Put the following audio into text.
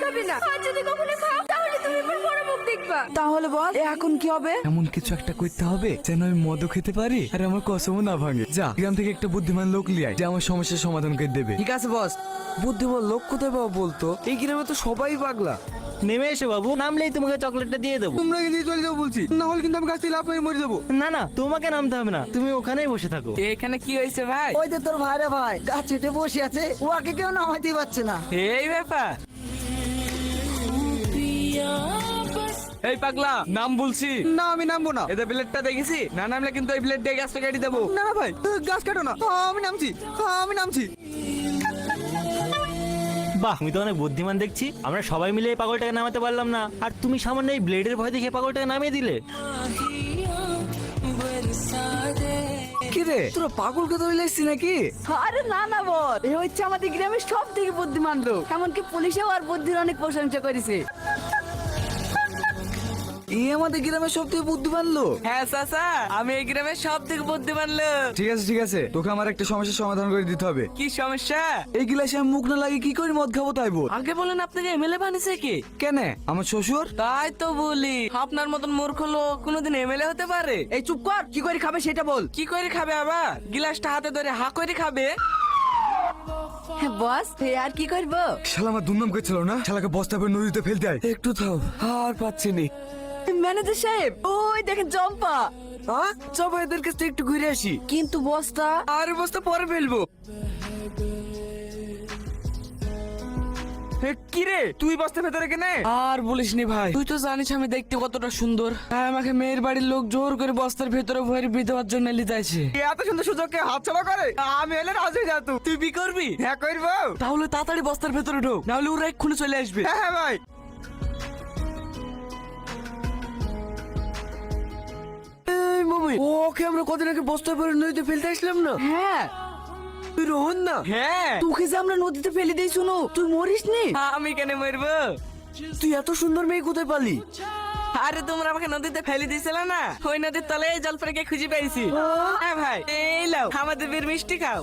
খাবে না, আর যদি কখনো খাও তাহলে তুমি আমার বড় মুখ দেখবা। তাহলে বল এখন কি হবে? এমন কিছু একটা করতে হবে যেন আমি মদও খেতে পারি আর আমার কসমও না ভাঙে। যা গ্রাম থেকে একটা বুদ্ধিমান লোক লিয়ে আয় যে আমার সমস্যার সমাধান করে দেবে। ঠিক আছে বস, বুদ্ধিমান লোক কোথায় পাবো বলতো? এই গ্রামে তো সবাই পাগলা। নেমে এসো বাবু, নামলেই তোমাকে চকলেটটা দিয়ে দেবো। তোমরা কিন্তু চলে যাবো বলছি, না হলে কিন্তু আমি গাছ থেকে লাফ মেরে মরে যাবো। না না, তোমাকে নামতে হবে না, তুমি ওখানেই বসে থাকো। এখানে কি হয়েছে ভাই? ওই যে তোর ভাইরা ভাই গাছ ছেটে বসে আছে, ওকে কেউ নামাইতে পারছে না। এই ব্যাপার। এই পাগলা, নাম বলছি। না আমি নামবো না। এদের ব্লেডটা দেখেছি, না নামলে কিন্তু এই ব্লেড দিয়ে গাছটা কেটে দেবো। না না ভাই, গাছ কাটো না, আমি নামছি, আমি নামছি। বাহ, তুমি তো অনেক বুদ্ধিমান দেখছি। আমরা সবাই মিলে এই পাগলটাকে নামাতে পারলাম না, আর তুমি সামান্য এই ব্লেডের ভয় দেখে পাগলটাকে নামিয়ে দিলে। কি রে, তোরা পাগলকে ধরে লাগছিস নাকি? আরে না না বল, এ হচ্ছে আমাদের গ্রামের সব থেকে বুদ্ধিমান লোক, এমনকি পুলিশেও আর বুদ্ধির অনেক প্রশংসা করেছে। এই আমাদের গ্রামের সব থেকে বুদ্ধিমান লোক। হ্যাঁ চাচা, আমি এই গ্রামের সব থেকে বুদ্ধিমান লোক। ঠিক আছে, তোকে আমার একটা সমস্যার সমাধান করে দিতে হবে। কি সমস্যা? এই গিলাসে আমি মুখ না লাগে কি করে মদ খাবো তাই বল। আগে বলেন আপনাকে এমএলএ বানিয়েছে কি? কেন? আমার শ্বশুর। তাই তো বলি, আপনার মতন মূর্খ লোক কোনোদিন এমএলএ হতে পারে? এই চুপ কর, কি করে খাবে সেটা বল। কি করে খাবে আবার? গিলাসটা হাতে ধরে হা করে খাবে। হ্যাঁ বস, আর কি করবো? শালা আমার দুর্নাম করছিল না, শালাকে বস্তা করে নদীতে ফেলতে হয়। একটু থাও, আর পাচ্ছি নি। ম্যানেজার সাহেব, ওই দেখেন জম্পা। সব এদের কাছ থেকে একটু ঘুরে আসি। কিন্তু বস্তা। আর বস্তা পরে ফেলবো। কি রে, তুই বস্তার ভেতরে কেনে? আর বলিস নি ভাই, তুই তো জানিস আমি দেখতে কতটা সুন্দর, তাই আমাকে মেয়ের বাড়ির লোক জোর করে বস্তার ভেতরে ভরে বিয়ে দেওয়ার জন্য লিতাইছে। এত সুন্দর সুযোগকে হাতছাড়া করে? আমি এলে রাজি যা তুই। তুই বি করবি? হ্যাঁ করবো। তাহলে তাড়াতাড়ি বস্তার ভেতরে ঢোক, নাহলে ওরা এক্ষুনি চলে আসবে। হ্যাঁ হ্যাঁ ভাই। এই মামি, ওকে আমরা কদিন আগে বস্তা ভরে নদীতে ফেলতে আসলাম না? হ্যাঁ, তুই রোহন না? হ্যাঁ, তোকে যে আমরা নদীতে ফেলে দিই, শুনো তুই মরিস নি। আমি কেন মরবো? তুই এত সুন্দর মেয়ে কোথায় পালি? আরে তোমরা আমাকে নদীতে ফেলে দিয়েছিলে না, ওই নদীর তলে এই জলপাইকে খুঁজে পেয়েছি। হ্যাঁ ভাই, এই লাও আমাদের বীর মিষ্টি খাও।